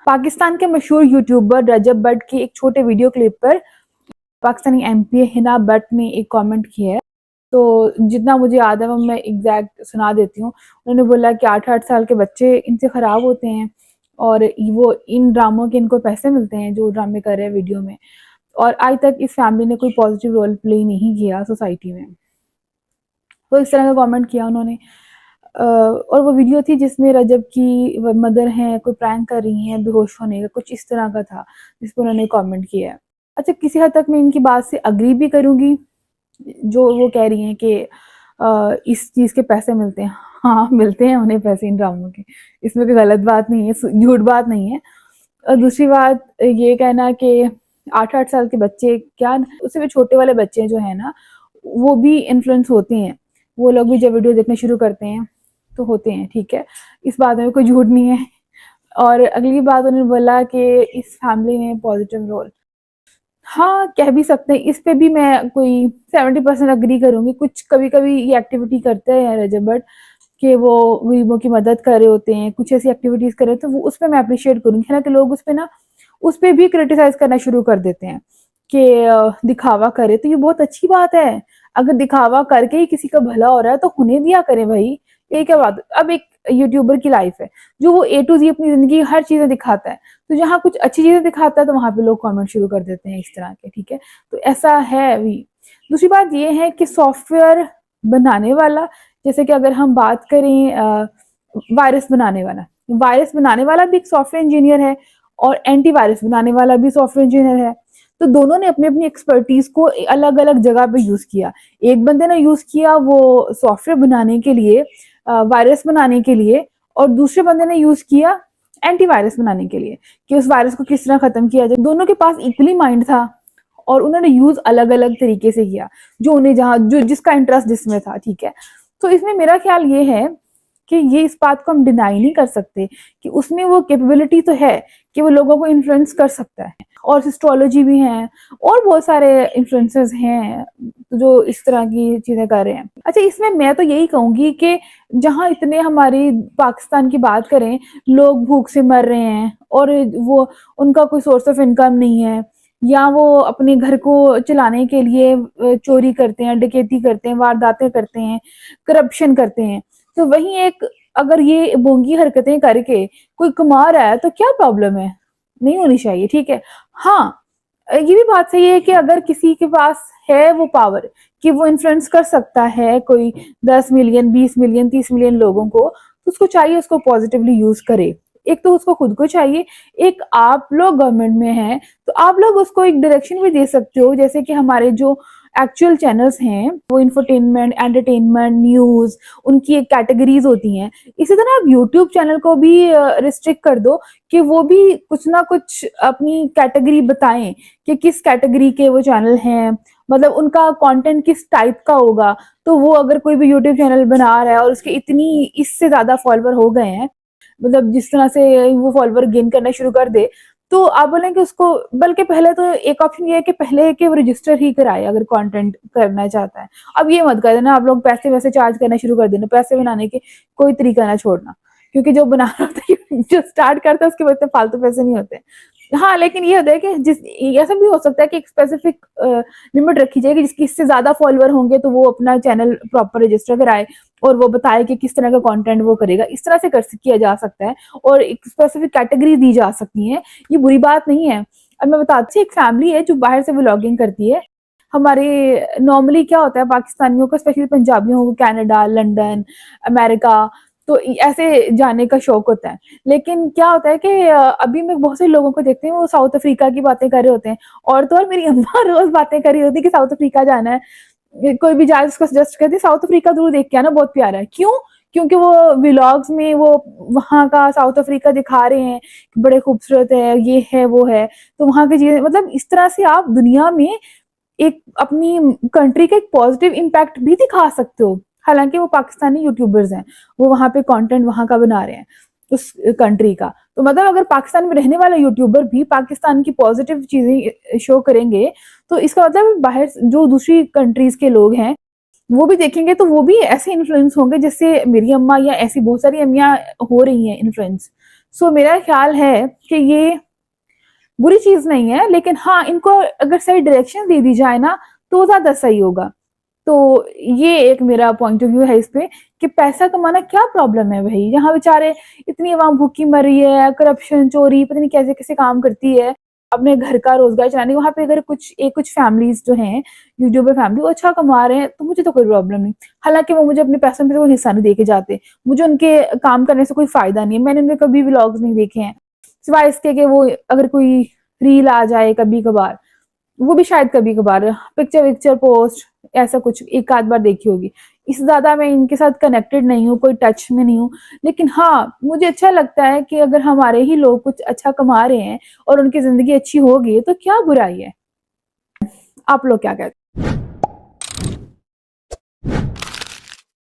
पाकिस्तान के मशहूर यूट्यूबर रजब भट्ट की एक छोटे वीडियो क्लिप पर पाकिस्तानी एमपी हिना भट्ट ने एक कमेंट किया है। तो जितना मुझे याद है वो मैं एग्जैक्ट सुना देती हूँ। उन्होंने बोला कि 8-8 साल के बच्चे इनसे खराब होते हैं और वो इन ड्रामों के इनको पैसे मिलते हैं जो ड्रामे कर रहे हैं वीडियो में, और आज तक इस फैमिली ने कोई पॉजिटिव रोल प्ले नहीं किया सोसाइटी में। तो इस तरह का कमेंट किया उन्होंने। और वो वीडियो थी जिसमें रजब की मदर हैं कोई प्रैंक कर रही हैं बेहोश होने का, कुछ इस तरह का था जिस पर उन्होंने कमेंट किया है। अच्छा, किसी हद तक मैं इनकी बात से अग्री भी करूंगी जो वो कह रही हैं कि इस चीज़ के पैसे मिलते हैं। हाँ, मिलते हैं उन्हें पैसे इन ड्रामों के, इसमें कोई गलत बात नहीं है, झूठ बात नहीं है। और दूसरी बात ये कहना कि 8-8 साल के बच्चे क्या, उससे भी छोटे वाले बच्चे जो है ना वो भी इन्फ्लुएंस होते हैं। वो लोग भी जब वीडियो देखना शुरू करते हैं तो होते हैं, ठीक है, इस बात में कोई झूठ नहीं है। और अगली बात उन्होंने बोला कि इस फैमिली में पॉजिटिव रोल, हाँ कह भी सकते हैं। इस पे भी मैं कोई 70% अग्री करूंगी। कुछ कभी कभी ये एक्टिविटी करते हैं रजब भट्ट कि वो गरीबों की मदद कर रहे होते हैं, कुछ ऐसी एक्टिविटीज कर रहे होते हैं, तो वो उस पर मैं अप्रिशिएट करूंगी। है ना कि लोग उस पर ना उस पर भी क्रिटिसाइज करना शुरू कर देते हैं कि दिखावा करे, तो ये बहुत अच्छी बात है। अगर दिखावा करके ही किसी का भला हो रहा है तो उन्हें दिया करें भाई, ये क्या बात। अब एक यूट्यूबर की लाइफ है जो वो A to Z अपनी जिंदगी हर चीजें दिखाता है, तो जहाँ कुछ अच्छी चीजें दिखाता है तो वहां पे लोग कमेंट शुरू कर देते हैं इस तरह के, ठीक है, तो ऐसा है अभी। दूसरी बात ये है कि सॉफ्टवेयर बनाने वाला, जैसे कि अगर हम बात करें वायरस बनाने वाला भी एक सॉफ्टवेयर इंजीनियर है और एंटीवायरस बनाने वाला भी सॉफ्टवेयर इंजीनियर है। तो दोनों ने अपनी अपनी एक्सपर्टीज को अलग अलग जगह पे यूज किया। एक बंदे ने यूज किया वो सॉफ्टवेयर बनाने के लिए, वायरस बनाने के लिए, और दूसरे बंदे ने यूज किया एंटीवायरस बनाने के लिए कि उस वायरस को किस तरह खत्म किया जाए। दोनों के पास इक्वली माइंड था और उन्होंने यूज अलग अलग तरीके से किया, जो उन्हें जहां जो जिसका इंटरेस्ट जिसमें था, ठीक है। तो इसमें मेरा ख्याल ये है कि ये इस बात को हम डिनाई नहीं कर सकते कि उसमें वो कैपेबिलिटी तो है कि वो लोगों को इन्फ्लुएंस कर सकता है। और एस्ट्रोलॉजी भी है और बहुत सारे इन्फ्लुएंसर्स हैं जो इस तरह की चीजें कर रहे हैं। अच्छा, इसमें मैं तो यही कहूंगी कि जहां इतने हमारी पाकिस्तान की बात करें, लोग भूख से मर रहे हैं और वो उनका कोई सोर्स ऑफ इनकम नहीं है, या वो अपने घर को चलाने के लिए चोरी करते हैं, डकैती करते हैं, वारदातें करते हैं, करप्शन करते हैं, तो वहीं एक अगर ये बोंगी हरकतें करके कोई कमा रहा है तो क्या प्रॉब्लम है, नहीं होनी चाहिए, ठीक है। हाँ, ये भी बात सही है कि अगर किसी के पास है वो पावर कि वो इन्फ्लुएंस कर सकता है कोई 10 मिलियन 20 मिलियन 30 मिलियन लोगों को, तो उसको चाहिए उसको पॉजिटिवली यूज करे। एक तो उसको खुद को चाहिए, एक आप लोग गवर्नमेंट में हैं तो आप लोग उसको एक डायरेक्शन भी दे सकते हो, जैसे कि हमारे जो एक्चुअल चैनल्स हैं वो इंफोटेनमेंट, एंटरटेनमेंट, न्यूज, उनकी एक कैटेगरीज होती हैं। इसी तरह आप यूट्यूब चैनल को भी रिस्ट्रिक्ट कर दो कि वो भी कुछ ना कुछ अपनी कैटेगरी बताएं कि किस कैटेगरी के वो चैनल हैं, मतलब उनका कंटेंट किस टाइप का होगा। तो वो अगर कोई भी यूट्यूब चैनल बना रहा है और उसके इतनी इससे ज्यादा फॉलोअर हो गए हैं, मतलब जिस तरह से वो फॉलोअर गेन करना शुरू कर दे, तो आप बोलें कि उसको, बल्कि पहले तो एक ऑप्शन ये है कि पहले कि वो रजिस्टर ही कराए अगर कंटेंट करना चाहता है। अब ये मत कर देना आप लोग पैसे वैसे चार्ज करना शुरू कर देना, पैसे बनाने के कोई तरीका ना छोड़ना, क्योंकि जो बना रहा होता है जो स्टार्ट करता है उसके बाद फालतू पैसे नहीं होते। हाँ, लेकिन ये होता है कि जिस ऐसा भी हो सकता है कि एक स्पेसिफिक लिमिट रखी जाएगी जिसकी इससे ज्यादा फॉलोअर होंगे तो वो अपना चैनल प्रॉपर रजिस्टर कराए और वो बताए कि किस तरह का कंटेंट वो करेगा। इस तरह से किया जा सकता है और एक स्पेसिफिक कैटेगरी दी जा सकती है, ये बुरी बात नहीं है। अब मैं बताती हूँ, एक फैमिली है जो बाहर से व्लॉगिंग करती है। हमारे नॉर्मली क्या होता है पाकिस्तानियों को, स्पेशली पंजाबियों को, कनाडा, लंदन, अमेरिका, तो ऐसे जाने का शौक होता है। लेकिन क्या होता है कि अभी मैं बहुत से लोगों को देखती हूँ वो साउथ अफ्रीका की बातें कर रहे होते हैं, और तो और मेरी अम्मा रोज बातें कर रही होती है कि साउथ अफ्रीका जाना है। कोई भी जाए उसको सजेस्ट करती है साउथ अफ्रीका जरूर देख के आना, बहुत प्यारा है। क्यों? क्योंकि वो व्लॉग्स में वो वहाँ का साउथ अफ्रीका दिखा रहे हैं, बड़े खूबसूरत है, ये है वो है, तो वहाँ की चीजें, मतलब इस तरह से आप दुनिया में एक अपनी कंट्री का एक पॉजिटिव इम्पैक्ट भी दिखा सकते हो। हालांकि वो पाकिस्तानी यूट्यूबर्स हैं, वो वहां पे कंटेंट वहां का बना रहे हैं उस कंट्री का, तो मतलब अगर पाकिस्तान में रहने वाला यूट्यूबर भी पाकिस्तान की पॉजिटिव चीजें शो करेंगे तो इसका मतलब बाहर जो दूसरी कंट्रीज के लोग हैं वो भी देखेंगे तो वो भी ऐसे इन्फ्लुएंस होंगे जिससे मेरी अम्मा या ऐसी बहुत सारी अम्मियां हो रही हैं इन्फ्लुएंस। सो मेरा ख्याल है कि ये बुरी चीज नहीं है, लेकिन हाँ, इनको अगर सही डायरेक्शन दे दी जाए ना तो ज्यादा सही होगा। तो ये एक मेरा पॉइंट ऑफ व्यू है इस पे कि पैसा कमाना क्या प्रॉब्लम है भाई, यहाँ बेचारे इतनी आवाम भूखी मर रही है, करप्शन, चोरी, पता नहीं कैसे कैसे काम करती है अपने घर का रोजगार चलाने, वहां पे अगर कुछ फैमिलीज जो हैं, यूट्यूबर फैमिली, वो अच्छा कमा रहे हैं तो मुझे तो कोई प्रॉब्लम नहीं। हालांकि वो मुझे अपने पैसों में से कोई हिस्सा नहीं दे के जाते, मुझे उनके काम करने से कोई फायदा नहीं है, मैंने उनके कभी व्लॉग्स नहीं देखे हैं, सिवाय इसके कि वो अगर कोई रील आ जाए कभी कभार, वो भी शायद कभी कभार पिक्चर विक्चर पोस्ट, ऐसा कुछ एक आध बार देखी होगी। इससे ज्यादा मैं इनके साथ कनेक्टेड नहीं हूँ, कोई टच में नहीं हूँ। लेकिन हाँ, मुझे अच्छा लगता है कि अगर हमारे ही लोग कुछ अच्छा कमा रहे हैं और उनकी जिंदगी अच्छी होगी तो क्या बुराई है। आप लोग क्या कहते हैं?